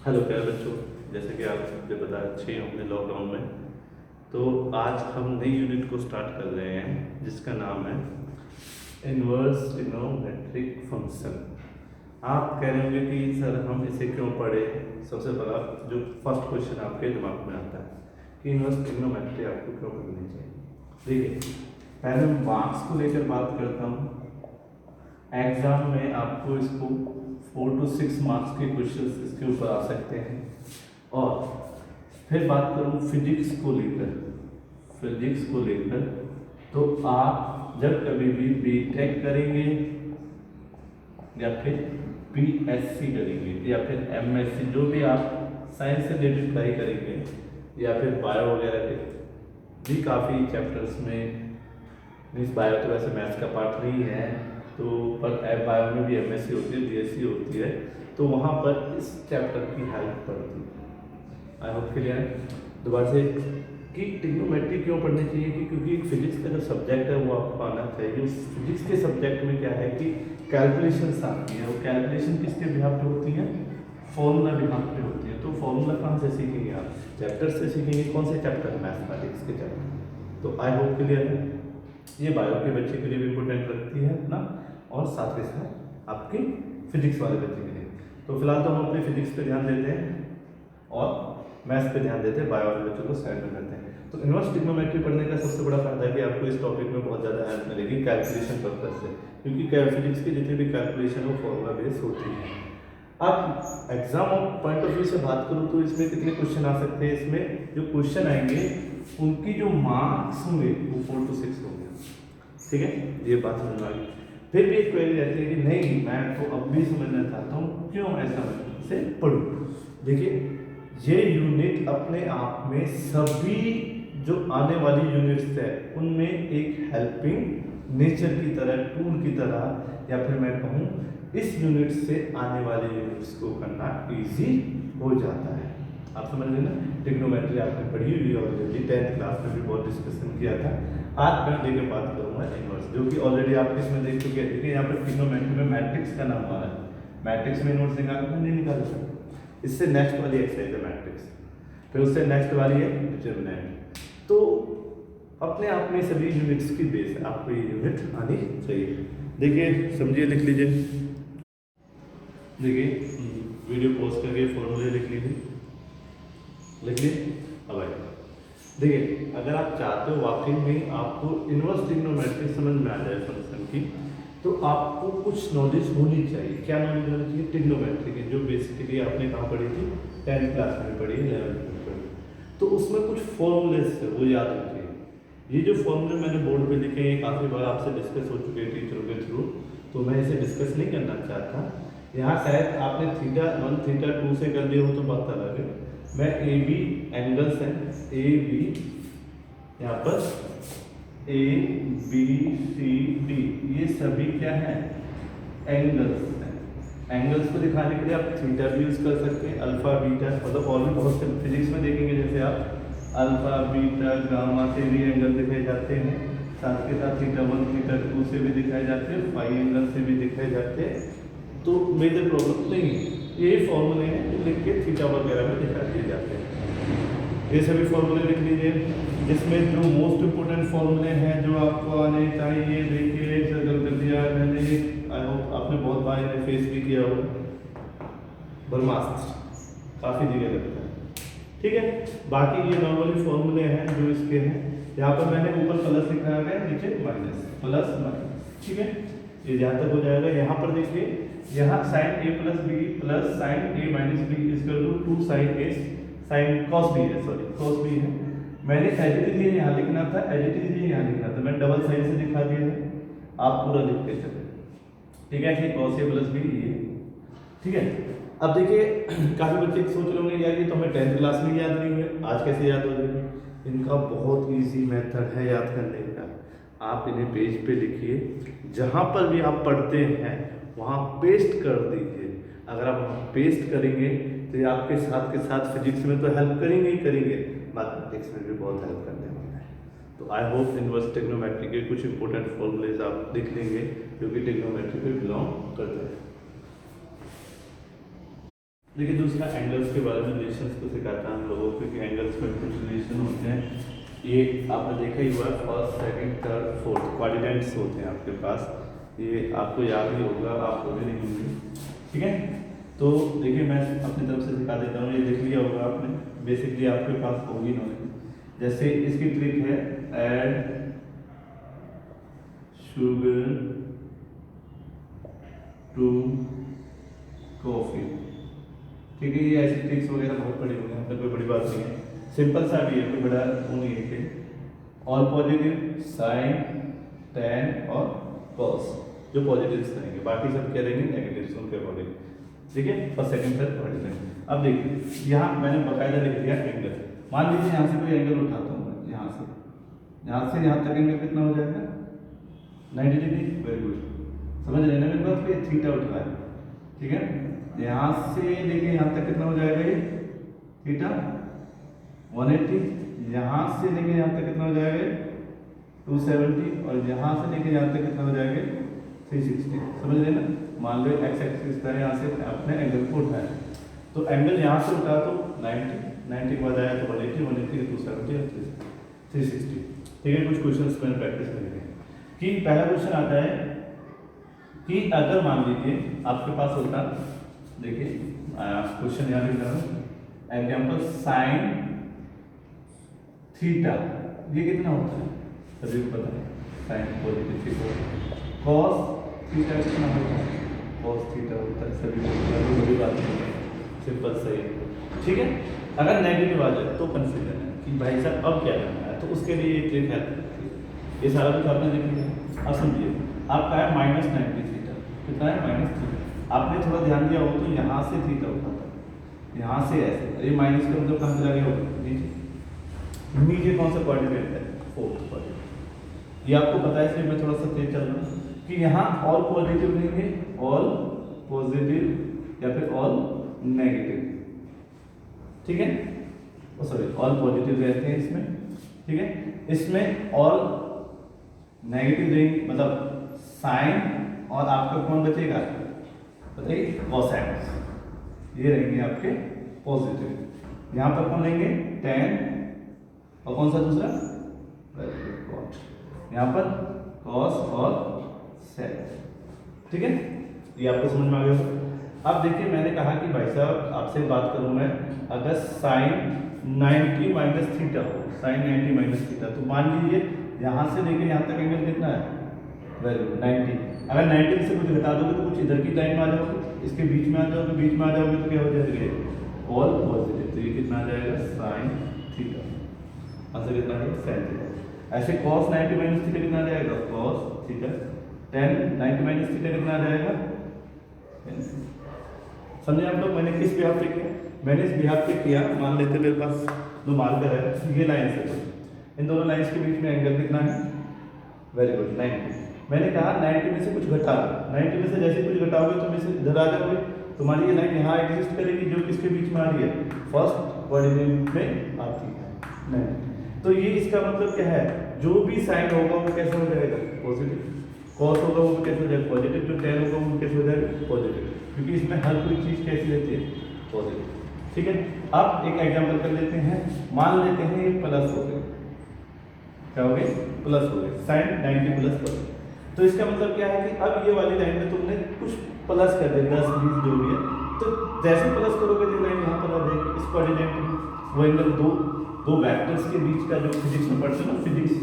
Hello प्यारे बच्चों, जैसे कि आप मुझे बता अच्छे होंगे लॉकडाउन में। तो आज हम नई यूनिट को स्टार्ट कर रहे हैं जिसका नाम है इनवर्स ट्रिग्नोमेट्रिक फंक्शन। आप कह रहे होंगे कि सर हम इसे क्यों पढ़े। सबसे पहला जो फर्स्ट क्वेश्चन आपके दिमाग में आता है कि इनवर्स ट्रिग्नोमेट्री आपको क्यों पढ़नी चाहिए। देखिए, पहले मैं मार्क्स को लेकर बात करता हूँ। एग्जाम में आपको इसको 4 to 6 मार्क्स के क्वेश्चंस इसके ऊपर आ सकते हैं। और फिर बात करूँ फिजिक्स को लेकर तो आप जब कभी भी बीटेक करेंगे या फिर बीएससी करेंगे या फिर एमएससी, जो भी आप साइंस से रिलेटेड पढ़ाई करेंगे या फिर बायो वगैरह के भी काफ़ी चैप्टर्स में, मीन्स बायो तो वैसे मैथ्स का पार्ट नहीं है, तो पर बायो में भी एमएससी होती है, बीएससी होती है, तो वहाँ पर इस चैप्टर की हेल्प पड़ती है। आई होप क्लियर है। दोबारा से कि ट्रिग्नोमेट्री क्यों पढ़नी चाहिए कि क्योंकि एक फिजिक्स का जो सब्जेक्ट है वो आपको आना चाहिए। उस फिजिक्स के सब्जेक्ट में क्या है कि कैलकुलेशंस आती है, वो कैलकुलेशन किसके बिहाफ पे होती है, फॉर्मूला बिहाफ पे होती है। तो फॉर्मूला कहाँ से सीखेंगे आप, चैप्टर से सीखेंगे। कौन से चैप्टर, मैथमेटिक्स के चैप्टर। तो आई होप क्लियर है। ये बायो के बच्चे के लिए भी इम्पोर्टेंट रखती है ना, और साथ ही साथ आपके फिजिक्स वाले बच्चे के लिए। तो फिलहाल तो हम अपने फिजिक्स पे ध्यान देते हैं और मैथ्स पे ध्यान देते हैं, बायो वाले बच्चों को साइड में करते हैं। तो इनवर्स ट्रिग्नोमेट्री पढ़ने का सबसे बड़ा फायदा है कि आपको इस टॉपिक में बहुत ज़्यादा हेल्प मिलेगी कैलकुलेशन पर्पज से, क्योंकि फिजिक्स की जितनी भी कैलकुलेशन वो फॉर्मूला बेस्ड होती है। अब एग्जाम पॉइंट ऑफ व्यू से बात करूँ तो इसमें कितने क्वेश्चन आ सकते हैं। इसमें जो क्वेश्चन आएंगे उनकी जो मार्क्स होंगे वो 4 to 6 होंगे। ठीक है, ये बात समझ में आ गई। फिर भी एक क्वेरी रहती है कि नहीं, मैं तो अब भी समझना चाहता हूँ क्यों ऐसा से पढ़ूँ। देखिए, ये यूनिट अपने आप में सभी जो आने वाली यूनिट्स है उनमें एक हेल्पिंग नेचर की तरह, टूल की तरह, या फिर मैं कहूँ इस यूनिट से आने वाले यूनिट्स को करना इजी हो जाता है। आप समझ रहे ना। ट्रिग्नोमेट्री आपने पढ़ी हुई ऑलरेडी, 10th क्लास में भी बहुत डिस्कशन किया था। आज मैं लेकर बात करूँगा इनवर्स, जो कि ऑलरेडी आप इसमें देख चुके हैं। देखिए यहाँ पर ट्रिग्नोमेट्री में मैट्रिक्स का नाम आ रहा है। मैट्रिक्स में इनवर्स निकालना नहीं निकाल सकते। इससे नेक्स्ट वाली एक्सरसाइज है मैट्रिक्स, फिर उससे नेक्स्ट वाली है डिटरमिनेंट। तो अपने आप में सभी यूनिट्स की बेस है, आपको ये यूनिट आनी चाहिए। देखिए समझिए, लिख लीजिए। देखिए वीडियो पॉज करके फॉर्मूले लिख लीजिए, लिख लीजिए। अब आइए देखिए, अगर आप चाहते हो वाकई में आपको इनवर्स ट्रिग्नोमेट्री समझ में आ जाए फंक्शन की, तो आपको कुछ नॉलेज होनी चाहिए। क्या नॉलेज होनी चाहिए, ट्रिग्नोमेट्री की, जो बेसिकली आपने कहाँ पढ़ी थी, 10th क्लास में पढ़ी, 11th में पढ़ी। तो उसमें कुछ फॉर्मूलेस है, वो याद रखिए। ये जो फॉर्मूले मैंने बोर्ड पे लिखे हैं काफ़ी बार आपसे डिस्कस हो चुके हैं टीचरों के थ्रू, तो मैं इसे डिस्कस नहीं करना चाहता। यहाँ शायद आपने θ1 θ2 से कर लिया हो तो बात अलग है। मैं ए बी एंगल्स हैं, ए बी, यहाँ पर ए बी सी डी, ये सभी क्या है, एंगल्स हैं। एंगल्स को दिखाने के लिए आप थीटा भी यूज कर सकते हैं, अल्फा बीटा, मतलब और भी बहुत से फिजिक्स में देखेंगे, जैसे आप अल्फा बीटा गामा से भी एंगल दिखाए जाते हैं, साथ के साथ θ1 θ2 से भी दिखाए जाते हैं, फाई एंगल से भी दिखाए जाते हैं। तो मेजर प्रॉब्लम नहीं है। ये फॉर्मूले हैं जो लिख के थीटा वगैरह में दिखा दिए जाते हैं। ये सभी फॉर्मूले लिख लीजिए, जिसमें जो मोस्ट इम्पोर्टेंट फॉर्मूले हैं जो आपको आने चाहिए। देखिए सर्कल कर दिया मैंने, आई होप आपने बहुत बार इन्हें फेस भी किया हो, ब्रह्मास्त्र काफ़ी जगह लगता है। ठीक है, बाकी ये नॉर्मली फॉर्मूले हैं जो इसके हैं। यहाँ पर मैंने ऊपर प्लस लिखा है, नीचे माइनस, प्लस माइनस। ठीक है, ये जहाँ तक हो जाएगा। यहाँ पर देखिए, यहाँ sine A plus B plus sine A minus B equal to 2 sine A sine cos B है, सॉरी कॉस बी है। मैंने एज इट इज ये यहाँ लिखना था, एज इट इज ये यहाँ लिखना था, मैं डबल साइन से दिखा दिया है, आप पूरा लिख के चले। ठीक है, ऐसे कॉस ए प्लस बी ये। ठीक है, अब देखिए काफ़ी बच्चे सोच रहे होंगे यार ये तो हमें 10th क्लास में याद नहीं है, आज कैसे याद हो जाएगी। इनका बहुत ईजी मेथड है याद करने का। आप इन्हें पेज पे लिखिए, जहाँ पर भी आप पढ़ते हैं वहाँ पेस्ट कर दीजिए। अगर आप वहाँ पेस्ट करेंगे तो ये आपके साथ के साथ फिजिक्स में तो हेल्प करेंगे ही करेंगे, मैथमेटिक्स में भी बहुत हेल्प करने वाला है। तो आई होप इनवर्स ट्रिग्नोमेट्री के कुछ इंपॉर्टेंट फॉर्मूलेज आप लिख लेंगे जो कि ट्रिग्नोमेट्री पे बिलोंग करते हैं। देखिए दूसरा एंगल्स के बारे में रिलेशंस को सिखाता है हम लोगों को कि एंगल्स में कुछ रिलेशन होते हैं। ये आपने देखा ही हुआ, first second third fourth quadrants होते हैं आपके पास, ये आपको याद ही होगा, आप भी नहीं होंगे, ठीक है। तो देखिए मैं अपनी तरफ से सिखा देता हूँ, ये देख लिया होगा आपने, बेसिकली आपके पास होगी नॉलेज। जैसे इसकी ट्रिक है ऐड शुगर टू कॉफी, ठीक है। ये ऐसी ट्रिक्स वगैरह बहुत बड़ी होगी, मतलब कोई बड़ी बात नहीं है, सिंपल सा भी है, कोई बड़ा वो नहीं है। ऑल पॉजिटिव साइन टेन और कॉस जो पॉजिटिव्स करेंगे, बाकी सब क्या रहेंगे नेगेटिव्स उनके अकॉर्डिंग, ठीक है। First second third positive. अब देखिए यहाँ मैंने बकायदा लिख दिया एंगल। मान लीजिए यहाँ से कोई एंगल उठाता हूँ मैं, यहाँ से यहाँ तक एंगल कितना हो जाएगा 90 डिग्री। वेरी गुड, समझ रहे ना मेरी बात, ये थीटा उठ रहा है, ठीक है। यहाँ से लेके यहाँ तक कितना हो जाएगा ये थीटा 180, यहाँ से लेके यहाँ तक कितना हो जाएगा 270, और यहाँ से लेके यहाँ तक कितना हो जाएगा 360, समझ रहे ना। मान लो एक्स एक्सिस का यहाँ से आपने एंगल को उठाया, तो एंगल यहाँ से उठा तो 90 के बाद आया तो 180, 180 270 और 360, ठीक है। कुछ क्वेश्चंस मैंने प्रैक्टिस करेंगे कि पहला क्वेश्चन आता है कि अगर मान लीजिए आपके पास होता, देखिए क्वेश्चन यहाँ लिख रहा हूँ, एग्जाम्पल साइन थीटा, ये कितना होता है सभी को पता है, sine positive theta, cos theta कितना होता है, कॉस थीटा होता है, सभी को पता है, बड़ी बात नहीं है, सिंपल सही है, ठीक है। अगर नेगेटिव आ जाए तो कंसीडर है कि भाई साहब अब क्या करना है, तो उसके लिए एक ट्रिक है, ये सारा कुछ आपने देख लिया। अब समझिए आपका है -90 थीटा, कितना है -3, आपने थोड़ा ध्यान दिया हो तो यहाँ से थीटा उठाता, यहाँ से ऐसे, ये माइनस का मतलब कहाँ चला गया होगा नीचे, नीचे कौन सा क्वाड्रेंट है फोर्थ क्वाड्रेंट, ये आपको पता है इसलिए मैं थोड़ा सा तेज चल रहा हूँ कि यहाँ ऑल पॉजिटिव लेंगे, ऑल पॉजिटिव या फिर ऑल नेगेटिव, ठीक है, सॉरी ऑल पॉजिटिव रहते हैं इसमें, ठीक है। इसमें ऑल नेगेटिव देंगे, मतलब साइन और आपका कौन बचेगा बताइए कोसाइनस, ये रहेंगे आपके पॉजिटिव। यहाँ पर कौन लेंगे टेन और कौन सा दूसरा कॉट, यहाँ पर कॉस और सेक, ठीक है। ये आपको समझ में आ गया। अब देखिए मैंने कहा कि भाई साहब आपसे बात करूँ मैं, अगर साइन 90 माइनस थीटा हो, साइन 90 माइनस थीटा, तो मान लीजिए यहाँ से लेके यहाँ तक एंगल कितना है वैल्यू 90, अगर 90 से कुछ घटा दोगे तो कुछ इधर की लाइन में आ जाओगे, इसके बीच में आ जाओगे, बीच में आ जाओगे तो क्या हो जाएगा ऑल पॉजिटिव, तो ये कितना आ जाएगा साइन थीटा, ऐसे कितना है साइन थीटा। ऐसे cos 90 माइनस थीटा कितना आ जाएगा cos theta, tan 90 minus theta कितना आ जाएगा, समझे आप लोग। मैंने किस बिहाफ पे किया, मैंने इस बिहाफ पे किया, मान लेते मेरे पास दो मार्कर है, ये लाइन से इन दोनों लाइंस के बीच में एंगल कितना है, वेरी गुड 90। मैंने कहा 90 में से कुछ घटा दो, 90 में से जैसे कुछ घटाओगे तो में से इधर आ जाओगे, तुम्हारी ये लाइन यहाँ एग्जिस्ट करेगी जो किसके बीच में आ रही है फर्स्ट कोऑर्डिनेट में आती है 90। तो ये इसका मतलब क्या है, जो भी साइन होगा वो कैसे हो जाएगा पॉजिटिव, कॉस होगा वो कैसे हो जाएगा पॉजिटिव, जो टेन होगा वो कैसे हो जाएगा पॉजिटिव, क्योंकि इसमें हर कोई चीज़ कैसी रहती है पॉजिटिव, ठीक है। अब एक एग्जाम्पल कर लेते हैं, मान लेते हैं ये प्लस हो गए, क्या हो गए प्लस हो गए, साइन 90 प्लस प्लस, तो इसका मतलब क्या है कि अब ये वाली लाइन में तुमने कुछ प्लस कर दिया 10 20 जो भी है, तो जैसे प्लस करोगे तो लाइन यहाँ पर आ जाएगी, इस कोऑर्डिनेट में वो एंगल दो वेक्टर्स के बीच का जो फिजिक्स में पढ़ते हैं ना फिजिक्स,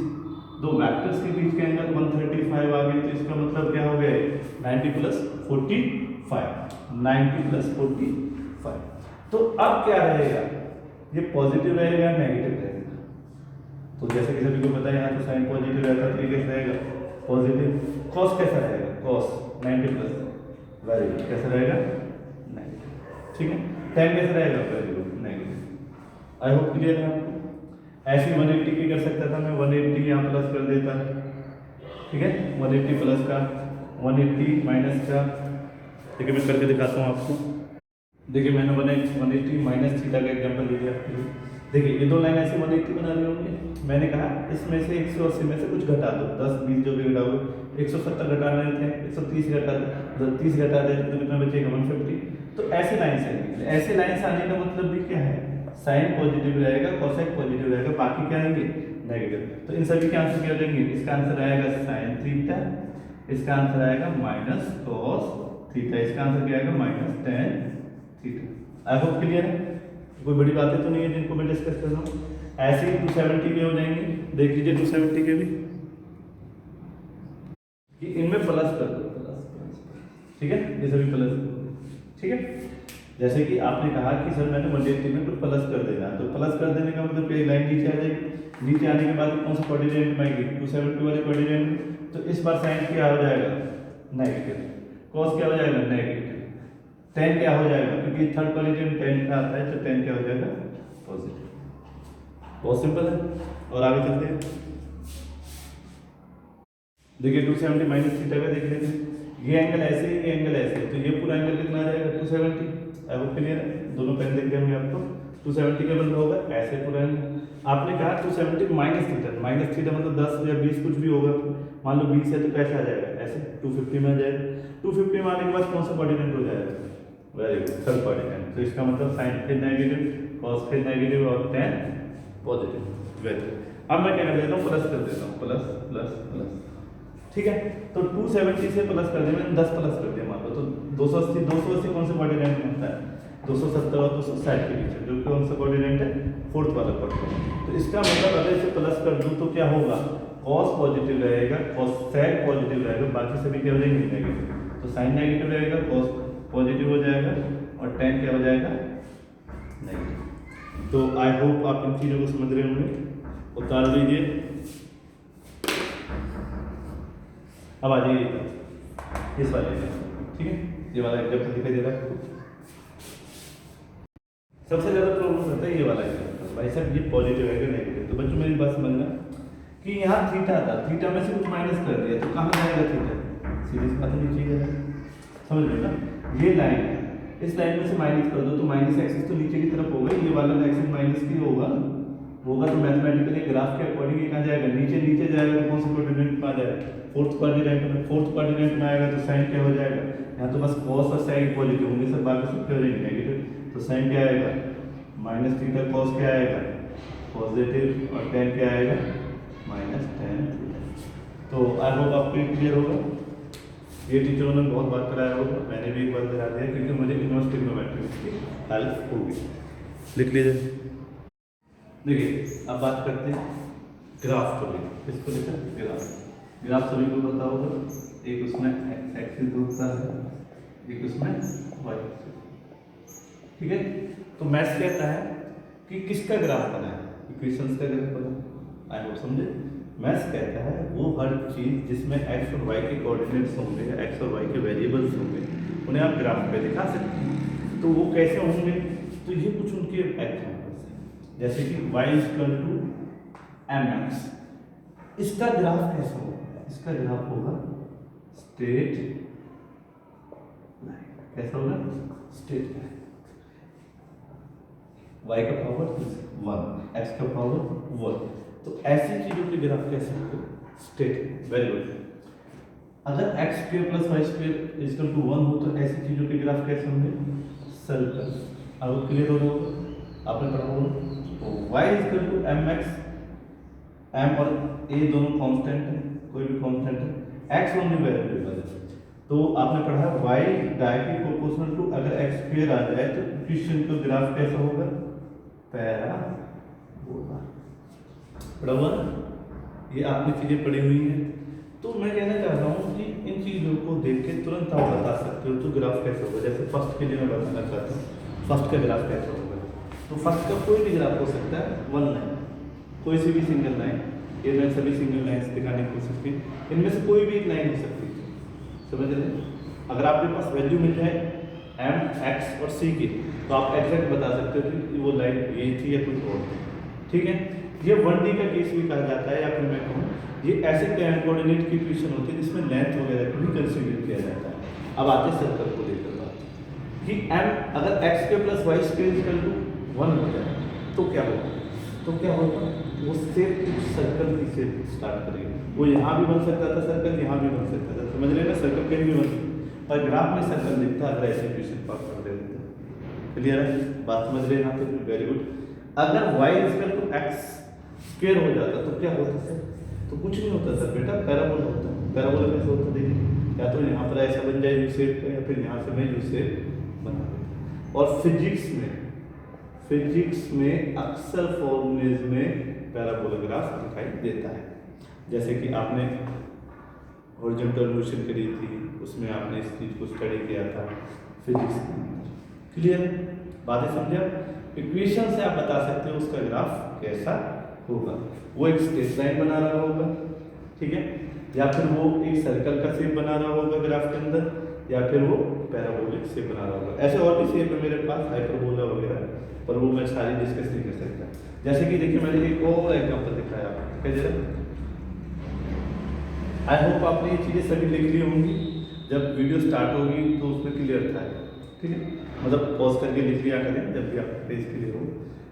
दो वेक्टर्स के बीच का एंगल 135 आ गया, तो इसका मतलब क्या हो गया 90 प्लस 45, 90 प्लस 45। तो अब क्या रहेगा, ये पॉजिटिव रहेगा नेगेटिव रहेगा, तो जैसे कि सभी को पता है यहाँ तो साइन पॉजिटिव रहता है, तो ये कैसा रहेगा पॉजिटिव, कॉस कैसा रहेगा कॉस 90 प्लस वेरी गुड कैसा रहेगा नेगेटिव, ठीक है। टेन कैसा रहेगा very good negative. I hope clear है आपको। ऐसे 180 की कर सकता था मैं, 180 यहाँ प्लस कर देता, ठीक है, 180 प्लस का 180 माइनस का, ठीक है मैं करके दिखाता हूँ आपको। देखिए मैंने 180 माइनस थीटा का एग्जाम्पल ले लिया आपके लिए। देखिए ये दो लाइन ऐसे 180 बना रही होंगी, मैंने कहा इसमें से 180 में से कुछ घटा दो, 10 20 जो भी घटाओगे, 170 घटाने थे 130 घटा दे, 30 घटा दे तो कितना बचेगा 150, तो ऐसे लाइन से आएंगे। ऐसे लाइन से आने का मतलब भी क्या है, साइन पॉजिटिव रहेगा, कोसेक पॉजिटिव रहेगा, बाकी क्या आएंगे नेगेटिव। तो इन सभी के आंसर क्या हो जाएंगे, इसका आंसर आएगा साइन थीटा, इसका आंसर आएगा माइनस कॉस थीटा, इसका आंसर क्या आएगा minus tan theta. I hope clear है, कोई बड़ी बातें तो नहीं है जिनको मैं डिस्कस कर रहा हूँ। ऐसे ही 270 के हो जाएंगे, देख लीजिए 270 के भी कि इनमें प्लस कर दो, ठीक है, ये सभी प्लस, ठीक है। जैसे कि आपने कहा कि सर मैंने 180 में कुछ प्लस कर देना है, तो प्लस कर देने का मतलब कि लाइन नीचे आ जाएगी, नीचे आने के बाद कौन सा कोऑर्डिनेट में आएगी 270 वाले कोऑर्डिनेट में, तो इस बार साइन क्या हो जाएगा नेगेटिव, कॉस क्या हो जाएगा नेगेटिव, टेन क्या हो जाएगा, क्योंकि थर्ड कोऑर्डिनेट टेन का आता है, तो टेन क्या हो जाएगा पॉजिटिव। बहुत सिंपल है। और आगे चलते हैं, देखिए 270 माइनस थीटा का देख लेते हैं, ये एंगल ऐसे है, ये एंगल ऐसे है, तो ये पूरा एंगल कितना आ जाएगा 270। अब क्लियर है, दोनों पेन देख देंगे आपको 270 का बदला होगा ऐसे पूरा एंगल। आपने कहा 270 माइनस थीटा, माइनस थीटा मतलब 10 या 20 कुछ भी होगा, मान लो 20 है तो कैसे आ जाएगा ऐसे 250 में आ जाएगा। 250 में आने के बाद कौन सा कोऑर्डिनेट हो जाएगा, वेरी गुड थर्ड कोऑर्डिनेट, तो इसका मतलब साइन फिर नेगेटिव, कॉस फिर नेगेटिव और टेन पॉजिटिव, वेरी गुड। अब मैं क्या कर देता हूँ प्लस कर देता हूँ, प्लस प्लस प्लस, ठीक है। तो 270 से प्लस कर दिया मैंने, 10 प्लस कर दिया मान लो, तो 280 कौन सा कोऑर्डिनेट में होता है 270 और 260 के बीच, जो कौन सा कोऑर्डिनेट है फोर्थ वाला कोऑर्डिनेट। तो इसका मतलब अगर इसे प्लस कर दूं तो क्या होगा, कॉस पॉजिटिव रहेगा, कोसेक पॉजिटिव रहेगा, बाकी सभी क्या हो जाएंगे नेगेटिव, तो साइन नेगेटिव रहेगा, कॉस पॉजिटिव हो जाएगा और टेन क्या हो जाएगा नेगेटिव। तो आई होप आप इन चीज़ों को समझ रहे होंगे, उतार लीजिए। अब आ जाइए इस वाले में, ठीक है, ये वाला एग्जाम्पल दिखाई दे रहा है, सबसे ज़्यादा प्रॉब्लम होता है ये वाला एग्जाम्पल, भाई साहब ये पॉजिटिव है कि नेगेटिव। तो बच्चों मेरी बात समझना कि यहाँ थीटा था, थीटा में से कुछ माइनस कर दिया तो कहाँ जाएगा थीटा, सीधी सी बात नीचे जाएगा, समझ रहे ना। ये लाइन है, इस लाइन में से माइनस कर दो तो माइनस एक्सिस तो नीचे की तरफ होगा, ये वाला एक्सिस माइनस की होगा तो मैथमेटिकली ग्राफ के अकॉर्डिंग कहाँ जाएगा, नीचे नीचे जाएगा, तो कौन सा कोऑर्डिनेट में आ जाएगा फोर्थ कोऑर्डिनेट में, फोर्थ कोऑर्डिनेट में आएगा तो साइन क्या हो जाएगा, यहाँ तो बस कॉस और साइन पॉजिटिव होंगे, सब बाकी सब क्या हो जाएंगे नेगेटिव, तो साइन क्या आएगा माइनस थीटा, कॉस क्या आएगा पॉजिटिव और टेन क्या आएगा माइनस टेन थीटा। तो आई होप आपको क्लियर होगा, ये टीचरों ने बहुत बात कराया होगा, मैंने भी एक बार करा दिया क्योंकि मुझे इनवर्स ट्रिग्नोमेट्री की हेल्प होगी, लिख लीजिए। देखिए अब बात करते हैं ग्राफ को लेकर, इसको लेकर ग्राफ, ग्राफ सभी को पता होगा, एक उसमें एक्स एक्सिस होता है, एक उसमें वाई एक्सिस, ठीक है। तो मैथ्स कहता है कि किसका ग्राफ बना है, इक्वेशंस का ग्राफ बना है, आई होप समझे। मैथ्स कहता है वो हर चीज़ जिसमें एक्स और वाई के कोऑर्डिनेट्स होंगे, एक्स और वाई के वेरिएबल्स होंगे, उन्हें आप ग्राफ पे दिखा सकते हैं। तो वो कैसे होंगे, तो ये कुछ उनके एग्जाम्पल्स हैं, जैसे कि y = mx, इसका ग्राफ कैसा होगा, इसका ग्राफ होगा स्ट्रेट लाइन, कैसा होगा स्ट्रेट लाइन, y का पावर 1, x का पावर 1, तो ऐसी चीजों के ग्राफ कैसे होंगे स्ट्रेट, वेरी गुड। अगर x² + y² = 1 हो तो ऐसी चीजों के ग्राफ कैसे होंगे सर्कल, अब क्लियर हो गया आपने पढ़ा होगा। तो y = mx, m और a दोनों कांस्टेंट है, कोई भी कांस्टेंट है, x ओनली वेरिएबल है, तो आपने पढ़ा y डायरेक्टली प्रोपोर्शनल टू, अगर x² आ जाए तो इक्वेशन का ग्राफ कैसा होगा पैराबोला, पढ़ा हुआ ना, ये आपने चीजें पढ़ी हुई हैं। तो मैं कहना चाहता हूँ कि इन चीज़ों को देख के तुरंत आप बता सकते हो तो ग्राफ कैसे होगा। जैसे फर्स्ट के लिए मैं बताना चाहता हूँ, फर्स्ट का ग्राफ कैसे होगा, तो फर्स्ट का कोई भी ग्राफ हो सकता है, 1 लाइन, कोई सी भी सिंगल लाइन, ये मैं सभी सिंगल लाइन्स दिखाने की कोशिश की, इनमें से कोई भी एक लाइन हो सकती है, समझ रहे। अगर आपके पास वैल्यू मिल जाए m, x और c की, तो आप एग्जैक्ट बता सकते हो कि वो लाइन ये थी या कुछ और थी, ठीक है। ये 1D का केस भी कहा जाता है, या फिर मैं कहूँ ये ऐसे कोऑर्डिनेट की इक्वेशन होती है जिसमें लेंथ वगैरह को भी कंसीडर किया जाता है। अब आते हैं सर्कल को लेकर बात कि m अगर x² + y² = 1 हो जाए तो क्या होगा, तो क्या होगा वो सेप कुछ सर्कल की शेप स्टार्ट करेगी। वो यहाँ भी बन सकता था सर्कल, यहाँ भी बन सकता था, समझ रहे ना, सर्कल कहीं भी बन सकता, और ग्राफ में सर्कल दिखता है अगर ऐसे इक्वेशन को आप कर देते हैं। क्लियर है, बात समझ रहे हैं यहाँ पे? Very good. अगर y equal to X square हो जाता तो क्या होता सर? तो कुछ नहीं होता सर बेटा, पैराबोला होता। पैराबोला कैसे होता देखिए, या तो यहाँ पर ऐसा बन जाए यू शेप का, या फिर यहाँ से मैं यू शेप बना देता। और फिजिक्स में अक्सर फॉर्मूलेज में पैराबोला ग्राफ दिखाई देता है। जैसे कि आपने हॉरिजॉन्टल मोशन करी थी, उसमें आपने इस चीज़ को स्टडी किया था फिजिक्स में। क्लियर, बातें समझे? इक्वेशन से आप बता सकते हो उसका ग्राफ कैसा होगा। वो एक स्ट्रेट लाइन बना रहा होगा, ठीक है, या फिर वो एक सर्कल का शेप बना रहा होगा ग्राफ के अंदर, या फिर वो पैराबोलिक शेप बना रहा होगा। ऐसे और भी शेप है मेरे पास, हाइपरबोला वगैरह, पर वो मैं सारी डिस्कस नहीं कर सकता। जैसे कि देखिए मैंने एक और एग्जांपल दिखाया आपको, क्या जरा, आई होप आपने ये चीज़ें सभी लिख ली होंगी। जब वीडियो स्टार्ट होगी तो उसमें क्लियर था, ठीक है, मतलब पॉज करके लिख लिया करें जब भी आपका पेज क्लियर हो।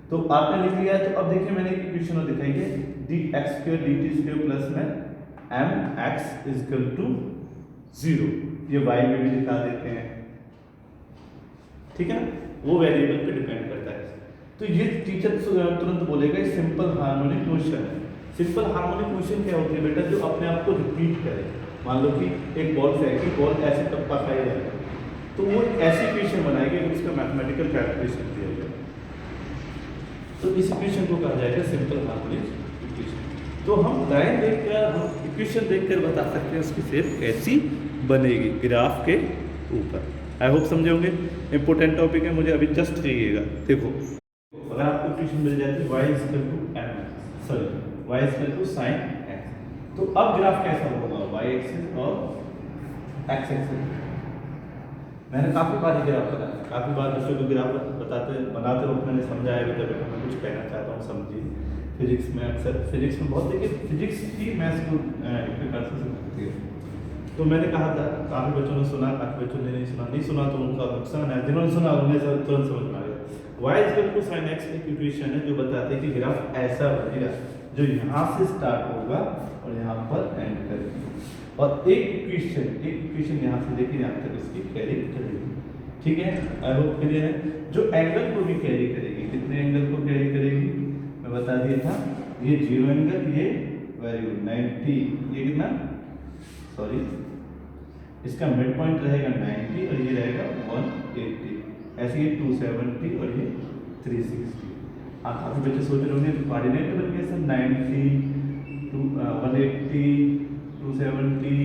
तो आपने लिख लिया है, तो अब देखिए मैंने एक इक्वेशन और दिखाई है, D x square D T square plus में एम एक्स इजकल टू 0, ये वाई में भी दिखा देते हैं, ठीक है ना, वो वेरिएबल पे डिपेंड करता है। तो ये टीचर तुरंत बोलेगा सिंपल हार्मोनिक मोशन है। सिंपल हार्मोनिक मोशन क्या होती है बेटा? जो अपने आप को रिपीट करे। मान लो कि एक बॉल फेंकी, बॉल ऐसे टप्पा खाई जाएगा, तो वो ऐसी इक्वेशन बनाएगी अगर उसका मैथमेटिकल कैलकुलेशन किया जाए, तो इस इक्वेशन को कहा जाएगा सिंपल हार्मोनिक इक्वेशन। तो हम लाइन देखकर, हम इक्वेशन देखकर बता सकते हैं उसकी शेप कैसी बनेगी ग्राफ के ऊपर। आई होप समझे होंगे, इंपॉर्टेंट टॉपिक है, मुझे अभी जस्ट चाहिएगा। देखो अगर आपको इक्वेशन मिल जाती है y equal to m, sorry y equal to sin x, तो अब ग्राफ कैसा होगा? y एक्सिस और x एक्सिस। मैंने काफ़ी बार ये ग्राफ बनाया, काफ़ी बार बच्चों को ग्राफ बनाते वक्त मैंने समझाया भी, तभी मैं कुछ कहना चाहता हूँ, समझिए। फिजिक्स में अक्सर, फिजिक्स में बहुत, देखिए फिजिक्स की मैथ्स को कंसेप्ट होती है। तो मैंने कहा था, काफ़ी बच्चों ने सुना, काफ़ी बच्चों ने नहीं सुना तो उनका नुकसान है, जिन्होंने सुना उन्हें तुरंत समझ में आ गया। y equal to sin x एक इक्वेशन है जो बताते हैं कि ग्राफ ऐसा बनेगा जो यहाँ से स्टार्ट होगा और यहाँ पर एंड करेगा, और एक इक्वेशन यहाँ से लेके यहाँ तक इसकी कैरी करेगी, ठीक है। आई होप क्लियर है। जो एंगल को भी कैरी करेगी, कितने एंगल को कैरी करेगी मैं बता दिया था, ये 0 एंगल, ये वेरी गुड 90, ये कितना, सॉरी इसका मिड पॉइंट रहेगा 90 और ये रहेगा 180, ऐसे ये 270 और ये 360। हाँ, काफ़ी बच्चे सोच रहे होंगे कोऑर्डिनेट बन गए सर, 90 180 270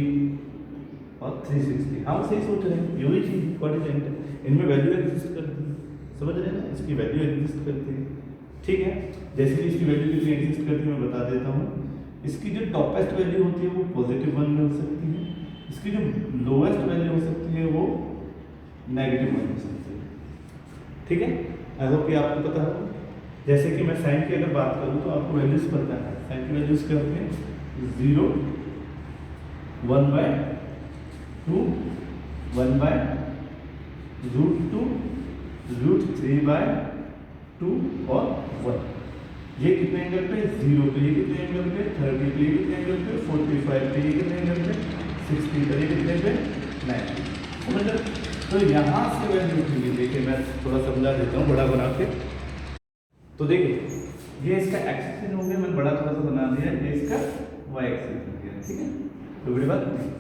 और 360। हाँ सही सोच रहे हैं, यही चीज़ कोऑर्डिनेट है, इनमें वैल्यू एग्जिस्ट करती है, समझ रहे हैं ना, इसकी वैल्यू एग्जिस्ट करती है, ठीक है। जैसे कि इसकी वैल्यू कितनी एग्जिस्ट करती है मैं बता देता हूँ। इसकी जो टॉपेस्ट वैल्यू होती है वो +1 में हो सकती है, इसकी जो लोएस्ट वैल्यू हो सकती है वो -1 हो सकती है, ठीक है। आई होप कि आपको पता होगा। जैसे कि मैं साइन की अगर बात करूँ तो आपको वैल्यूज पता है, साइन की वैल्यूज क्या होती है, 0 1/2 1/√2 √3/2 और 1। ये कितने एंगल पे? 0 पे। ये कितने एंगल पे? 30 पे। ये कितने एंगल पे? 45 पे। ये कितने एंगल पे? 60 पे। ये कितने पे? 90। समझ रहे? तो यहाँ से वैल्यू उठेगी, देखिए मैं थोड़ा समझा देता हूँ बड़ा बना के। तो देखिए ये इसका एक्सिस हो गया, मैंने बड़ा थोड़ा सा बना दिया, ये इसका वाई एक्सिस हो गया, ठीक है, कोई बड़ी बात नहीं।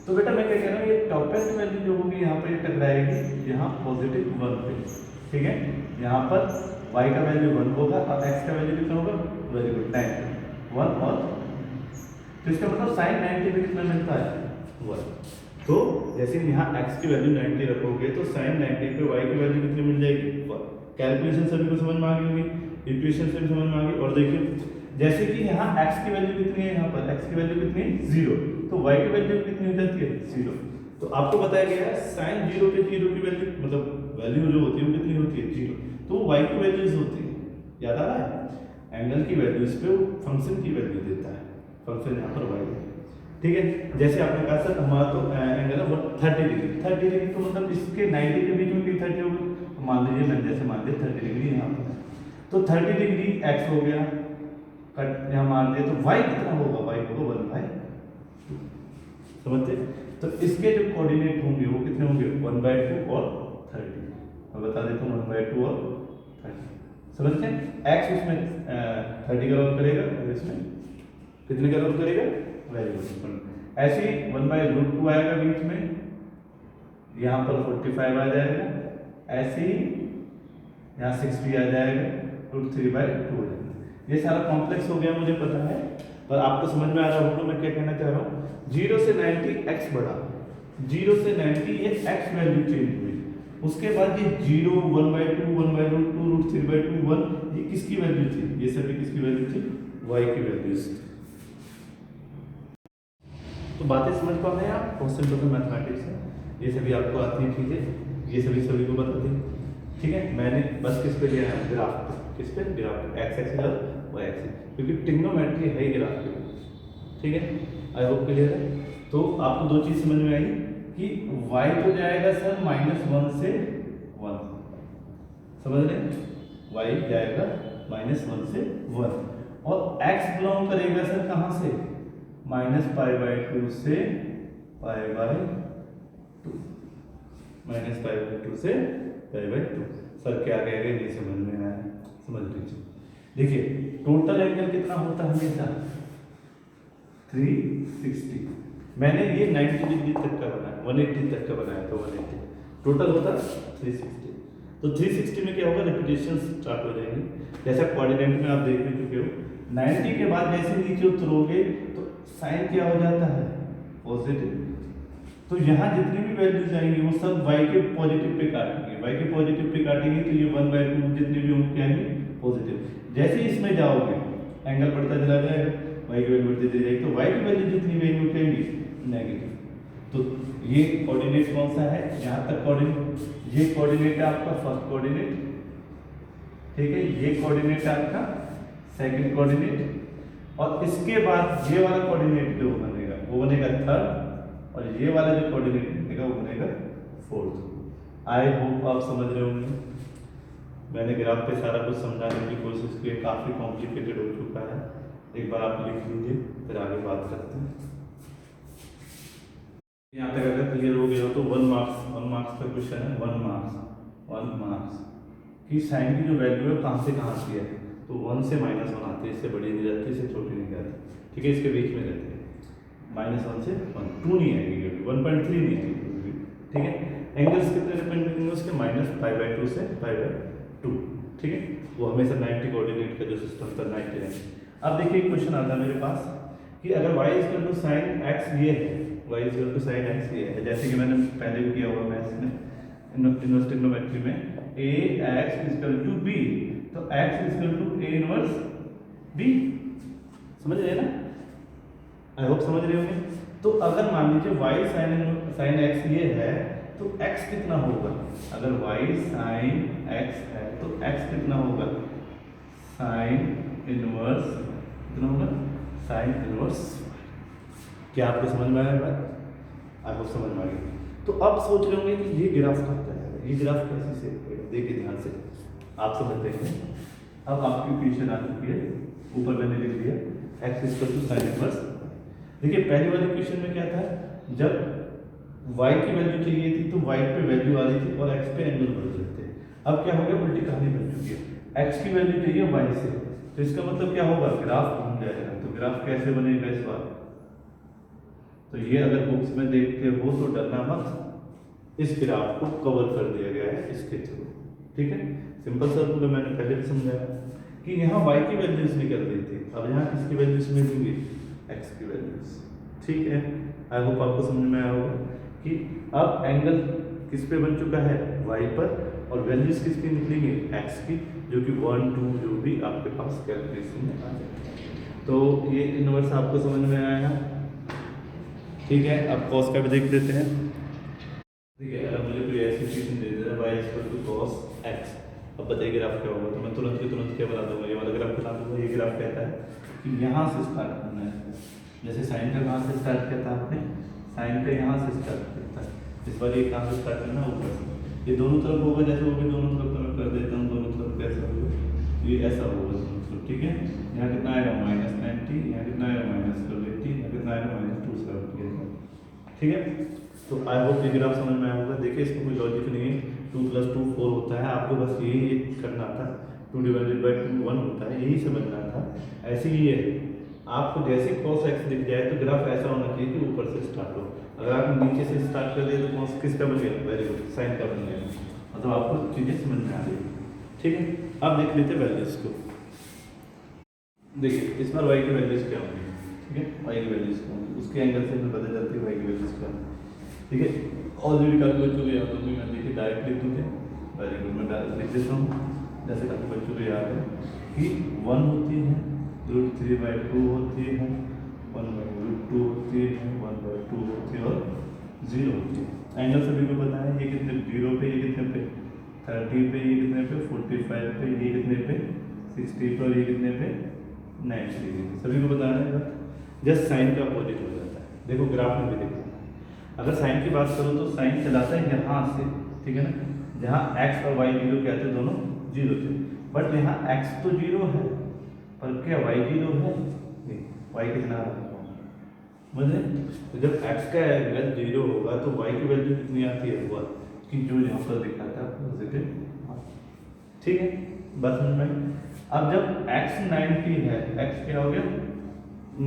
तो बेटा मैं क्या कह रहा हूँ, ये टॉपेस्ट वैल्यू जो होगी यहाँ पर टकराएगी यहाँ +1 पे, ठीक है। यहाँ पर y का वैल्यू 1 होगा और x का वैल्यू कितना होगा? वेरी गुड 9 1 और, तो इसका मतलब sin 90 पे कितना मिलता है? 1। तो जैसे यहाँ x की वैल्यू 90 रखोगे तो sin 90 पे y की वैल्यू कितनी मिल जाएगी? 1। कैलकुलेशन सभी को समझ में आ गई होगी, इक्वेशन से भी समझ में आ गई। और देखिए जैसे कि यहाँ x की वैल्यू कितनी है, यहाँ पर x की वैल्यू कितनी है? 0, तो y की वैल्यू कितनी हो जाती है? 0। तो आपको बताया गया है sin 0 पे 0 की वैल्यू, मतलब वैल्यू जो होती है वो कितनी होती है? 0। तो y की वैल्यूज होती है, याद आ रहा है, एंगल की वैल्यूज पे फंक्शन की वैल्यू देता है, फंक्शन यहाँ पर y है, ठीक है। जैसे आपने कहा सर हमारा तो एंगल है 30 डिग्री, 30 डिग्री तो मतलब इसके 90 के बीच में भी 30 होगा, तो मान लीजिए मैंने जैसे मान लिया 30 डिग्री यहाँ पर, तो 30 डिग्री x हो गया, कट यहाँ मान दिया, तो y कितना होगा? y होगा 1/2, समझते? तो इसके जो कोऑर्डिनेट होंगे वो कितने होंगे 1/2 और 30। मैं बता देता हूँ 1/2 और 30 समझते हैं। एक्स उसमें 30 का रोल करेगा और इसमें कितने का रोल करेगा वेरी गुड। ऐसे ही 1/√2 आएगा बीच में, यहाँ पर 45 आ जाएगा, ऐसे ही यहाँ 60 आ जाएगा, √3/2 हो जाएगा। ये सारा कॉम्प्लेक्स हो गया मुझे पता है, पर आपको समझ में आ रहा होगा मैं क्या कहना चाह रहा हूँ। 0 से 90 x बढ़ा, 0 से 90 ये x वैल्यू चेंज हुई, उसके बाद ये 0 1/2 1/√2 √3/2 1 ये किसकी वैल्यू थी, ये सभी किसकी वैल्यू थी y की वैल्यूज। तो बातें समझ पा रहे हैं आप, बहुत सिंपल मैथमेटिक्स है, ये सभी आपको आती है चीजें, ये सभी को बताते हैं। ठीक है, मैंने बस किस पे लिया है ग्राफ पे, किस पे ग्राफ पे एक्स एक्सिस और वाई एक्सिस, क्योंकि ट्रिग्नोमेट्री है ही ग्राफ पे। ठीक है, आई होप क्लियर है। तो आपको दो चीज समझ में आई कि y तो जाएगा सर -1 से 1, समझ रहे हैं, y जाएगा -1 से 1 और x बिलोंग करेगा सर कहाँ से -π/2 से π/2, -π/2 से π/2। सर क्या कह रहे हैं नहीं समझ में आया, समझ लीजिए। देखिए टोटल एंगल कितना होता है हमेशा 360, मैंने ये 90 डिग्री तक का बनाया, 180 तक का बनाया, तो 180 टोटल होता 360। तो 360 में क्या होगा, रिपीटेशन स्टार्ट हो जाएंगे। जैसा कोऑर्डिनेट में आप देख भी चुके हो, 90 के बाद जैसे नीचे उतरोगे तो साइन क्या हो जाता है पॉजिटिव, तो यहाँ जितनी भी वैल्यूज आएंगी वो सब y के पॉजिटिव पे काटेंगे, y के पॉजिटिव पे काटेंगे तो ये 1/2 जितनी भी होंगे क्या आएंगे पॉजिटिव। जैसे ही इसमें जाओगे एंगल बढ़ता चला जाएगा, y की वैल्यू बढ़ती जाएगी, तो y की वैल्यू जितनी भी आएंगी क्या आएंगी नेगेटिव। तो ये कोऑर्डिनेट कौन सा है, यहाँ तक कोऑर्डिनेट, ये कोऑर्डिनेट है आपका फर्स्ट कोऑर्डिनेट, ठीक है, ये कोऑर्डिनेट है आपका सेकंड कोऑर्डिनेट, और इसके बाद ये वाला कोऑर्डिनेट जो बनेगा वो बनेगा थर्ड, और ये वाला जो कोऑर्डिनेट बनेगा वो बनेगा फोर्थ। आई होप आप समझ रहे होंगे, मैंने ग्राफ पे सारा कुछ समझाने की कोशिश की, काफ़ी कॉम्प्लिकेटेड हो चुका है, एक बार आप लिख लीजिए फिर आगे बात करते हैं। यहाँ तक अगर क्लियर हो गया हो तो 1 मार्क्स का क्वेश्चन है, 1 मार्क्स कि साइन की जो वैल्यू है कहाँ से कहाँ आती है, तो 1 से -1 आती है, इससे बड़ी नहीं जाती, इससे छोटी नहीं जाती, ठीक है, इसके बीच में रहती है, -1 से 1 2 नहीं आएगी कभी, 1.3 नहीं आएगी कभी, ठीक है। एंगल्स कितने डिपेंड करेंगे उसके -π/2 से π/2, ठीक है, वो हमेशा 90 कोऑर्डिनेट का जो सिस्टम था 90 रहेंगे। अब देखिए क्वेश्चन आता है मेरे पास कि अगर y = sin x ये है, y = sin x ये है, जैसे कि मैंने पहले भी किया हुआ मैथ्स में इनवर्स ट्रिग्नोमेट्री में ax = b, तो x = a इनवर्स b, समझ रहे हैं ना, आई होप समझ रहे होंगे। तो अगर मान लीजिए y sin x ये है तो x कितना होगा, अगर y sin x है तो x कितना होगा sin इनवर्स, कितना होगा sin इनवर्स। क्या आपको समझ में आया बात, आई होप समझ में आ गई। तो अब सोच रहे होंगे कि ये ग्राफ कहाँ पे आएगा, ये ग्राफ कैसे से देखिए ध्यान से, आप समझते हैं। अब आपकी इक्वेशन आ चुकी है, ऊपर मैंने लिख दिया x = sin इनवर्स। देखिए पहली वाली इक्वेशन में क्या था, जब y की वैल्यू चाहिए थी तो y पे वैल्यू आ रही थी और x पे एंगल बढ़ रहे थे। अब क्या हो गया, उल्टी कहानी बन चुकी है, x की वैल्यू चाहिए y से, तो इसका मतलब क्या होगा, ग्राफ घूम जाएगा। तो ग्राफ कैसे बनेगा इस बार, तो ये अगर बुक्स में देखते हो तो डरना मत, इस ग्राफ को कवर कर दिया गया है इसके थ्रू, ठीक है। सिंपल सर्कल मैंने पहले भी समझाया कि यहाँ y की वैल्यूज निकल रही थी, अब यहाँ किसकी वैल्यूज मिलेंगी, x की वैल्यूज, ठीक है। आई होप आपको समझ में आया होगा कि अब एंगल किस पे बन चुका है, y पर, और वैल्यूज किसकी निकलेंगी, x की, जो कि 1 2 जो भी आपके पास कैलकुलेशन में आ जाए। तो ये इनवर्स आपको समझ में आया, ठीक है। अब कॉस का भी देख लेते हैं। देखिए अगर मुझे कोई ऐसी इक्वेशन दे दे y = cos x, अब बताइए ग्राफ क्या होगा, तो मैं तुरंत के तुरंत क्या बना दूंगा, ये वाला ग्राफ बना दूंगा। ये ग्राफ कहता है कि यहाँ से स्टार्ट करना है, जैसे साइन का कहाँ से स्टार्ट किया था आपने, साइन का यहाँ से स्टार्ट करता है, इस बार ये कहाँ से स्टार्ट करना, ऊपर से, ये दोनों तरफ होगा, जैसे वो भी दोनों तरफ तो मैं कर देता हूँ, दोनों तरफ कैसा होगा, ये ऐसा होगा दोनों तरफ, ठीक है। यहाँ कितना आएगा -90, यहाँ कितना आएगा -80, यहाँ कितना आएगा -270, ठीक है। तो आई होप ये ग्राफ समझ में आया होगा। देखिए इसमें कोई लॉजिक नहीं है, 2 + 2 4 होता है, आपको बस यही करना था, 2 / 2 1 होता है, यही समझना था। ऐसे ही है, आपको जैसे cos x दिख जाए तो ग्राफ ऐसा होना चाहिए कि ऊपर से स्टार्ट हो। अगर आप नीचे से स्टार्ट कर दिए तो cos किसका बन गया, वेरी गुड, साइन का बन गया। मतलब आपको चीज़ें समझ में आ गई। ठीक है, अब देख लेते हैं वैल्यूज को। देखिए इस बार y की वैल्यूज क्या होंगी, ठीक है, y की वैल्यूज क्या होंगी, उसके एंगल से हमें पता चलती है y की वैल्यूज क्या होंगी। ठीक है, ऑलरेडी काफी बच्चों को याद होगी, मैं देखिए डायरेक्ट लिख दूँ क्या, वेरी गुड, मैं डायरेक्ट लिख देता हूँ। जैसे काफी बच्चों को याद है कि 1 होती है, √3/2 होती है, 1/√2 होती है, 1/2 होती है और 0 होती है। एंगल सभी को पता है, ये कितने 0 पे, ये कितने पे 30 पे, ये कितने पे 45 पे, ये कितने पे 60 पे और ये कितने पे 90 डिग्री। सभी को बताना है, जस्ट साइन का अपोजिट हो जाता है। देखो ग्राफ में भी देखो, अगर साइन की बात करूँ तो साइन चलाता है यहाँ से, ठीक है ना, जहाँ x और y 0 क्या थे, दोनों 0 थे, बट यहाँ x तो 0 है पर क्या y 0 है, नहीं, y कितना है मुझे, तो जब x का एंगल 0 होगा तो y की वैल्यू कितनी आती है, वो कि जो यहाँ पर दिखाता है पॉजिटिव। ठीक है, बस समझ में। अब जब x 90 है, x क्या हो गया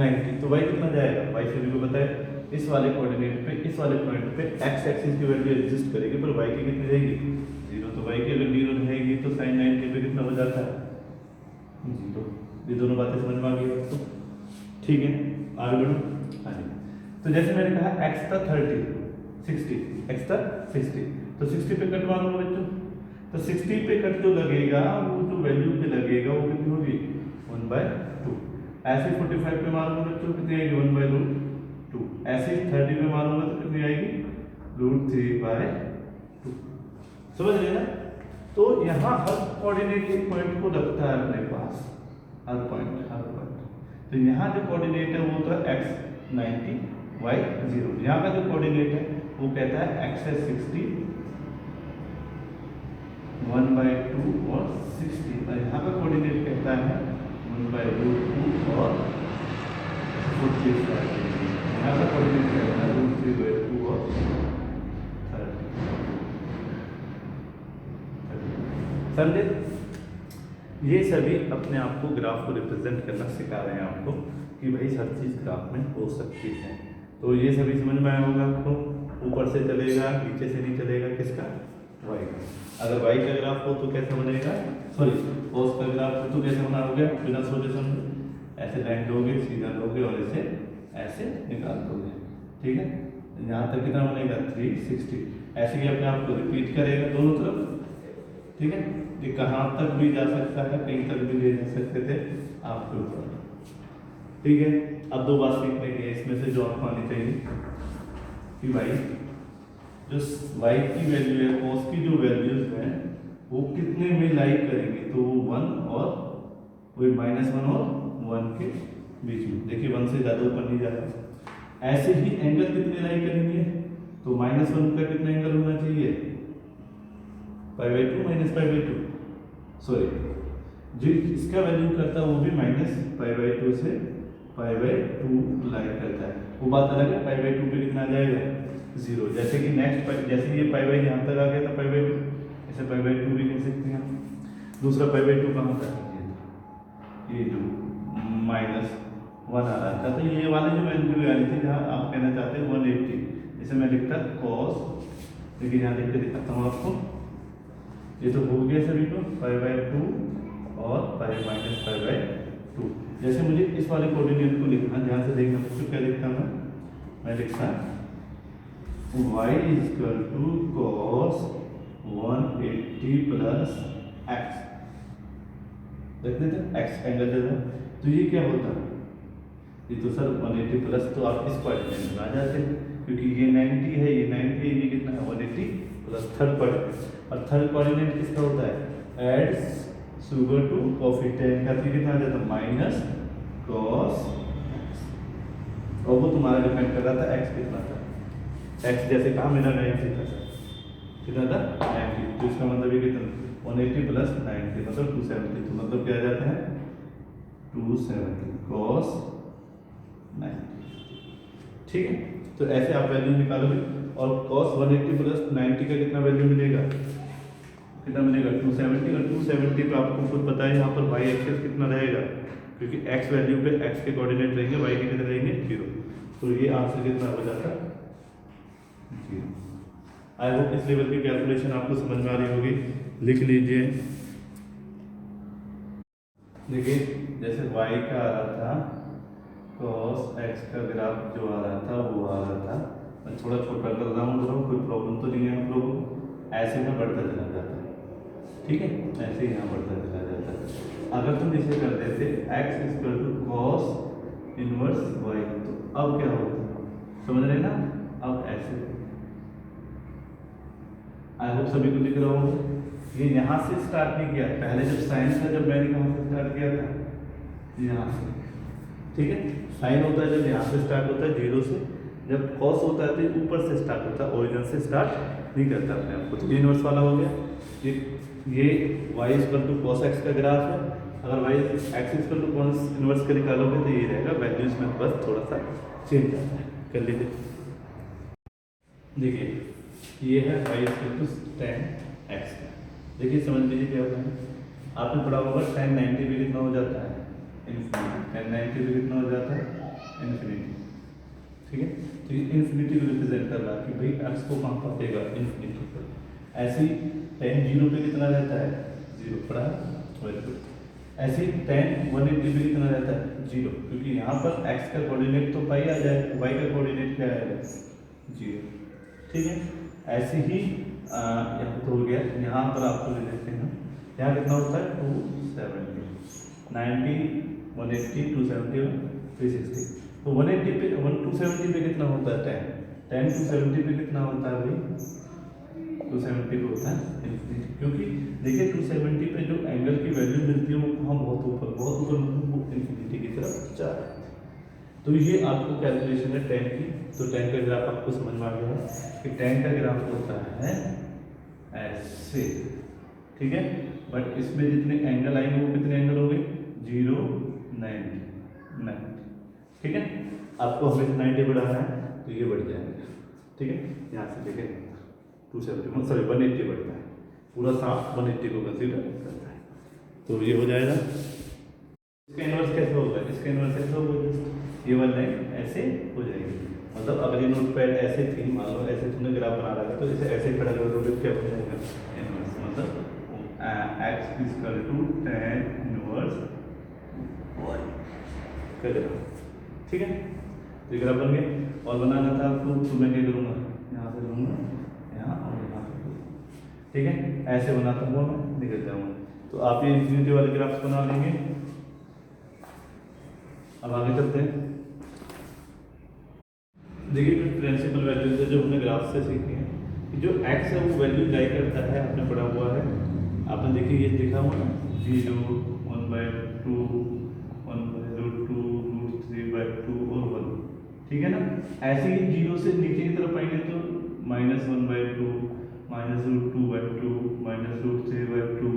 90, तो y कितना जाएगा, y सभी को पता है, इस वाले कोऑर्डिनेट पे, इस वाले पॉइंट पे x एक्सिस की वैल्यू एग्जिस्ट करेगी, पर y की कितनी रहेगी 0, तो y की अगर 0 रहेगी तो sin 90 पे कितना हो जाता है 0। ये दोनों बातें समझ में आ गई आपको। ठीक है, आगे बढ़ो। हाँ जी, तो जैसे मैंने कहा x था 30 60, x था 60, तो 60 पे कट मारूंगा बच्चों, तो 60 पे कट जो लगेगा वो जो वैल्यू पे लगेगा वो कितनी होगी 1/2। ऐसे 45 पे मारूंगा बच्चों, कितनी आएगी 1/√2। ऐसे 30 पे मारूंगा तो कितनी आएगी √3/2। समझ रहे ना। तो यहाँ हर कोऑर्डिनेट एक पॉइंट को रखता है अपने पास, हर पॉइंट। तो यहाँ जो कोऑर्डिनेट है वो तो x 90 y 0, यहाँ का जो कोऑर्डिनेट है वो कहता है x है 60 1/2 और 60, और यहाँ का कोऑर्डिनेट कहता है 1/√2 और 45। यहाँ का कोऑर्डिनेट कहता है √3/2 और 30। समझे, ये सभी अपने आप को ग्राफ को रिप्रेजेंट करना सिखा रहे हैं आपको कि भाई हर चीज़ ग्राफ में हो सकती है। तो ये सभी समझ में आया होगा आपको, ऊपर से चलेगा नीचे से नहीं चलेगा, किसका y का। अगर y का ग्राफ हो तो कैसे बनेगा, सॉरी cos का ग्राफ हो तो कैसे बना होगा, बिना सोचे समझे ऐसे लाइन दोगे, सीधा लोगे और इसे ऐसे निकाल दोगे। ठीक है, यहाँ तक कितना बनेगा 360। ऐसे ही अपने आप को रिपीट करेगा दोनों तरफ। ठीक है, ये कहाँ तक भी जा सकता है, कहीं तक भी ले जा सकते थे आपके ऊपर। ठीक है, अब दो बात सीखने की है इसमें से जो आपको आनी चाहिए कि भाई जो y की वैल्यू है, cos की जो वैल्यूज हैं वो कितने में लाई करेंगे, तो वो 1 और वही -1 और 1 के बीच में। देखिए 1 से ज़्यादा ऊपर नहीं जा रहा। ऐसे ही एंगल कितने लाई करेंगे, तो -1 का कितना एंगल होना चाहिए π/2 -π/2, सॉरी जो इसका वैल्यू करता है वो भी -π/2 से π/2 लाई करता है, वो बात अलग है। π/2 पे कितना आ जाएगा 0। जैसे कि नेक्स्ट जैसे ये π/, यहाँ तक आ गया था π/2, इसे π/2 भी कह सकते हैं। दूसरा π/2 कहाँ तक, ये जो -1 आ रहा था, तो ये वाले जो वैल्यू आ रही थी जहाँ आप कहना चाहते हैं 180, इसे मैं लिखता cos, लेकिन यहाँ लिख के दिखाता हूँ आपको। ये तो हो गया सभी को π/2 और π-π/2। जैसे मुझे इस वाले कोऑर्डिनेट को लिखना, ध्यान से देखना तो क्या लिखता मैं लिखता y = cos 180 + x, देख लेते x एंगल दे दो, तो ये क्या होता है, ये तो सर 180 प्लस, तो आप इस कोऑर्डिनेट में आ जाते हैं क्योंकि ये 90 है, ये 90 है, ये कितना है 180 प्लस थर्ड कोऑर्डिनेट। और थर्ड कोऑर्डिनेट किसका होता है, adds sugar to coffee, tan का कितना आ जाता है -cos x, और वो तुम्हारा डिपेंड कर रहा था x कितना था। x जैसे कहा मेरा 90 था सर, कितना था 90, तो इसका मतलब ये कितना 180 + 90 मतलब 270, तो मतलब क्या आ जाता है 270 cos 90। ठीक है, तो ऐसे आप वैल्यू निकालोगे और cos 180 प्लस 90 का कितना वैल्यू मिलेगा, कितना मिलेगा 270, और 270 पे आपको खुद पता है यहाँ पर y एक्सिस कितना रहेगा, क्योंकि x वैल्यू पे x के कोऑर्डिनेट रहेंगे, y के कितने रहेंगे 0, तो ये आंसर कितना हो जाता है 0। आई होप इस लेवल की कैलकुलेशन आपको समझ में आ रही होगी, लिख लीजिए। देखिए जैसे y का आ रहा था cos x का ग्राफ जो आ रहा था वो आ रहा था, मैं थोड़ा छोटा कर रहा हूँ, कोई प्रॉब्लम तो नहीं है आप लोगों को, ऐसे में बढ़ता चला जाता है, ठीक है, ऐसे ही यहाँ बढ़ता चला जाता है। अगर तुम इसे कर देते x equal to cos inverse y, तो अब क्या होता, समझ रहे ना, अब ऐसे, आई होप सभी को दिख रहा होगा। ये यहाँ से स्टार्ट नहीं किया, पहले जब साइन था, जब मैंने कहाँ से स्टार्ट किया था, यहाँ से, ठीक है, साइन होता है जब यहाँ से स्टार्ट होता है 0 से, जब कॉस होता है तो ऊपर से स्टार्ट होता है, ओरिजिन से स्टार्ट नहीं करता अपने आप को। तो इनवर्स वाला हो गया, ये y equal to cos x का ग्राफ है, अगर y x equal to cos inverse का निकालोगे तो ये रहेगा, वैल्यूज में बस थोड़ा सा चेंज आता है, कर लीजिए। देखिए ये है y equal to tan x का, देखिए समझ लीजिए क्या होता है, आपने पढ़ा होगा tan 90 पे कितना हो जाता है इन्फिनिटी, tan 90 पे कितना हो जाता है इन्फिनिटी, ठीक है, तो ये इन्फिनिटी को रिप्रेजेंट कर रहा है कि भाई x को कहाँ पर देगा इन्फिनिटी पर। ऐसे ही tan 0 पे कितना रहता है 0, पढ़ा वेरी गुड। ऐसे ही tan 180 पे कितना रहता है 0, क्योंकि यहाँ पर x का कोऑर्डिनेट तो पाई आ जाएगा, y का कोऑर्डिनेट क्या आएगा 0, ठीक है। ऐसे ही यहाँ तो हो गया, यहाँ पर आपको ले लेते हैं, यहाँ कितना होता है 270, 90, 180, 270, 360, तो 180 पे 270 पे कितना होता है tan 270 पे कितना होता है भाई 270 पे होता है इन्फिनिटी, क्योंकि देखिए 270 पे जो एंगल की वैल्यू मिलती है वो कहाँ बहुत ऊपर मतलब वो इन्फिनिटी की तरफ जा रहा है। तो ये आपको कैलकुलेशन है tan की, तो tan का ग्राफ आपको समझ में आ गया कि tan का ग्राफ होता है ऐसे, ठीक है, बट इसमें जितने एंगल आएंगे वो कितने एंगल हो गए 0, 90, ठीक है। आपको हमें 90 बढ़ाना है तो ये बढ़ जाएगा, ठीक है, यहाँ से लेके 270 सॉरी 180 बढ़ता है, पूरा साफ 180 को कंसीडर करता है, तो ये हो जाएगा। इसका इन्वर्स कैसे होगा, इसका इन्वर्स कैसे होगा, ये वाला लाइन ऐसे हो जाएगी, मतलब अगर ये नोट पैड ऐसे थी, मान लो ऐसे तुमने ग्राफ बना रखा तो इसे ऐसे खड़ा कर दोगे क्या हो जाएगा इन्वर्स, मतलब x equal to tan inverse y कर देना, ठीक है। तो ग्राफ बन गए, और बनाना था आपको तो मैं क्या करूँगा, यहाँ से लूँगा यहाँ और यहाँ से, ठीक है, ऐसे बनाता हूँ मैं, निकल जाऊँगा। तो आप ये इन्फिनिटी वाले ग्राफ्स बना लेंगे। अब आगे चलते हैं, देखिए कुछ प्रिंसिपल वैल्यूज है जो हमने ग्राफ से सीखी है, जो x है वो वैल्यू लाई करता है, आपने पढ़ा हुआ है, आपने देखिए ये लिखा हुआ है 0, 1/2, 1/√2, √3/2 और 1, ठीक है ना। ऐसे ही 0 से नीचे की तरफ आएंगे तो -1/2, -√2/2, -√3/2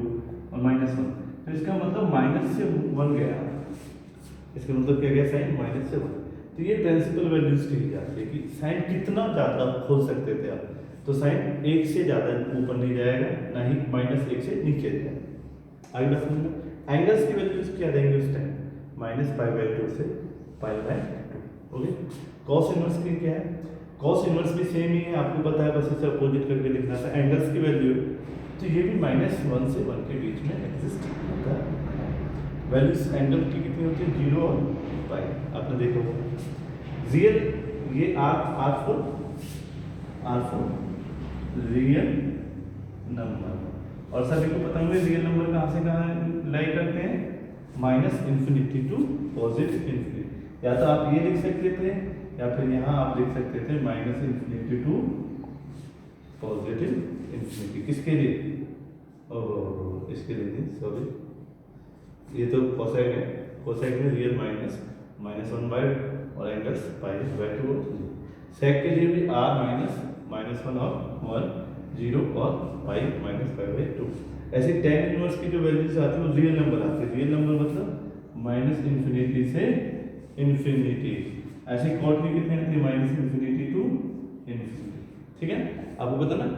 और -1, तो इसका मतलब माइनस से 1 गया, इसका मतलब क्या गया साइन माइनस से 1। तो ये प्रिंसिपल वैल्यूज कही जाती है कि साइन कितना ज़्यादा खोल सकते थे आप, तो साइन 1 से ज़्यादा ऊपर नहीं जाएगा, ना ही -1 से नीचे जाएगा। आगे बात समझ में, एंगल्स की वैल्यूज क्या देंगे उस टाइम -π/2 से π/2, ओके। कॉस इनवर्स की क्या है, कॉस इनवर्स भी सेम ही है, आपको पता है, बस इसे अपोजिट करके लिखना था, एंगल्स की वैल्यू, तो ये भी -1 से 1 के बीच में एग्जिस्ट होता है। वैल्यूज एंगल की कितनी होती है 0 और पाई, आपने देखा होगा। रियल ये R4 रियल नंबर, और सभी को पता होंगे रियल नंबर कहाँ से कहाँ लाई करते हैं, -∞ टू +∞, या तो आप ये लिख सकते थे या फिर यहाँ आप लिख सकते थे -∞ टू +∞, किसके लिए, ओह इसके लिए सॉरी, ये तो कोसेक है, कोसेक में रियल -1 और एंगल्स π/2, सेक के लिए भी r -1 और 1 0 और π/2। ऐसे tan इनवर्स की जो वैल्यूज आती है वो रियल नंबर आती है, रियल नंबर मतलब -∞ से इन्फिनिटी, ऐसे कॉट की कितनी आती है, माइनस इन्फिनिटी टू इन्फिनिटी। ठीक है, आपको पता ना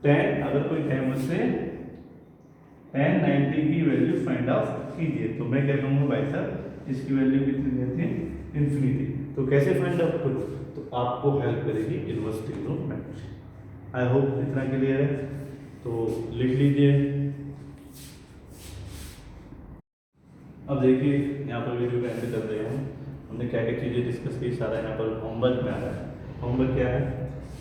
tan, अगर कोई कहे मुझसे tan 90 की वैल्यू फाइंड आउट कीजिए, तो मैं क्या कहूँगा भाई साहब इसकी वैल्यू कितनी रहती है, इन्फिनिटी। तो कैसे फाइंड आउट करूँ, तो आपको हेल्प करेगी इनवर्स ट्रिग्नोमेट्री। आई होप इतना क्लियर है, तो लिख लीजिए। अब देखिए यहाँ पर वीडियो का एंड कर रहे हैं, हमने क्या क्या चीज़ें डिस्कस की, सारा यहाँ पर होमवर्क में आ रहा है। होमवर्क क्या है,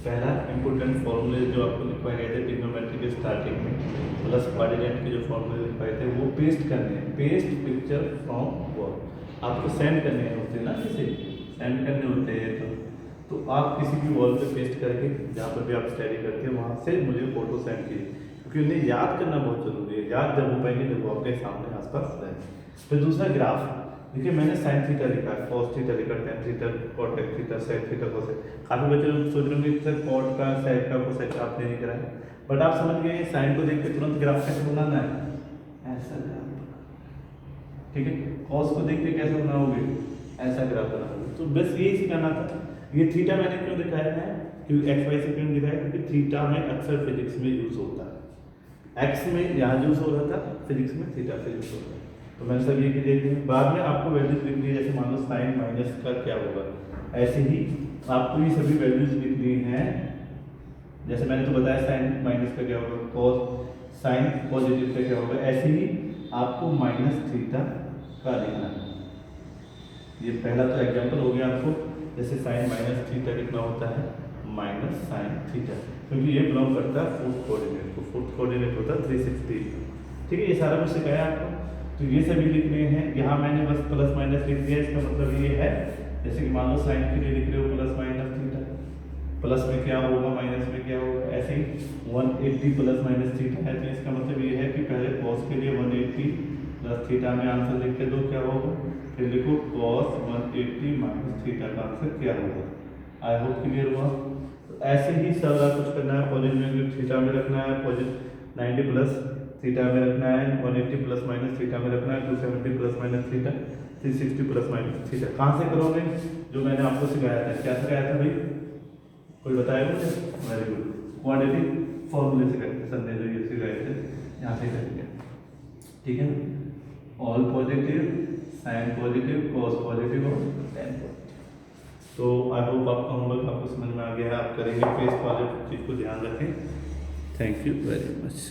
पहला इंपोर्टेंट फॉर्मूले जो आपको लिखवाए गए थे ट्रिग्नोमेट्री के स्टार्टिंग में, प्लस कोऑर्डिनेट के जो फॉर्मूले लिखवाए थे वो पेस्ट करने हैं, पेस्ट पिक्चर फ्रॉम वॉल। आपको सेंड करने होते हैं ना, किसे सेंड करने होते हैं, तो आप किसी भी वॉल पे पेस्ट करके जहाँ पर भी आप स्टडी करते हैं वहाँ से मुझे फोटो सेंड कीजिए, क्योंकि उन्हें याद करना बहुत जरूरी है। याद जब हो पाएंगे जब वो आपके सामने आसपास रहे। फिर दूसरा ग्राफ, देखिए मैंने साइन थीटा लिखा है, कॉस थीटा लिखा, tan theta, cot theta, sec theta, cosec. काफ़ी बच्चे लोग सोच रहे होंगे सर कॉट का, सेक का, कोसेक का आपने नहीं कराया, बट आप समझ गए साइन को देख के तुरंत ग्राफ कैसे बनाना है, ऐसा ग्राफ। ठीक है, कॉस को देख के कैसे बनाओगे, ऐसा ग्राफ बनाओगे। तो बस यही सिखाना था। ये थीटा मैंने क्यों दिखाया है, क्योंकि एक्स वाई से क्यों दिखाया, क्योंकि थीटा में अक्सर फिजिक्स में यूज होता है। एक्स में यहाँ यूज हो रहा था, फिजिक्स में थीटा से यूज होता है। तो मैंने सब ये देख दी। बाद में आपको वैल्यूज लिखनी है, जैसे मान लो साइन माइनस का क्या होगा, ऐसे ही आपको ये सभी वैल्यूज लिखनी है। जैसे मैंने तो बताया साइन माइनस का क्या होगा, कॉस साइन पॉजिटिव का क्या होगा, ऐसे ही आपको माइनस थीटा का लिखना है। ये पहला तो एग्जाम्पल हो गया आपको, जैसे साइन माइनस थीटा कितना होता है, माइनस साइन थीटा, क्योंकि ये बिलोंग करता है फोर्थ कोऑर्डिनेट को, फोर्थ कोऑर्डिनेट होता है 360। ठीक है, ये सारा कुछ सिखाया आपको। तो ये सभी लिखने हैं, यहाँ मैंने बस प्लस माइनस लिख दिया, इसका मतलब ये है जैसे कि मान लो साइन के लिए लिख रहे हो प्लस माइनस थीटा, प्लस में क्या होगा माइनस में क्या होगा, ऐसे ही 180 प्लस माइनस थीटा है, तो इसका मतलब ये है कि पहले कॉस के लिए 180 प्लस थीटा में आंसर लिख के दो क्या होगा, फिर लिखो कॉस 180 माइनस थीटा का आंसर क्या होगा। आई होप क्लियर हुआ। तो ऐसे ही सारा कुछ करना है, पॉजिटिव थीटा में रखना है, पॉजिटिव 90 प्लस थीटा में रखना है, 180 प्लस माइनस थीटा में रखना है, 270 plus minus theta, 360 plus minus theta. कहाँ से करोगे, जो मैंने आपको सिखाया था, क्या सिखाया था भाई, कोई बताएगा मुझे, वेरी गुड, क्वाड्रेटिक फॉर्मूले सिखाए थे सर ने, जो ये सिखाए थे यहाँ से करेंगे। ठीक है, all positive, sine positive, cos positive और टेन पॉजिटिव। तो आई होप आपका होमवर्क आपको समझ में आ गया है, आप करेंगे, फेस वाले चीज़ को ध्यान रखें। Thank you very much.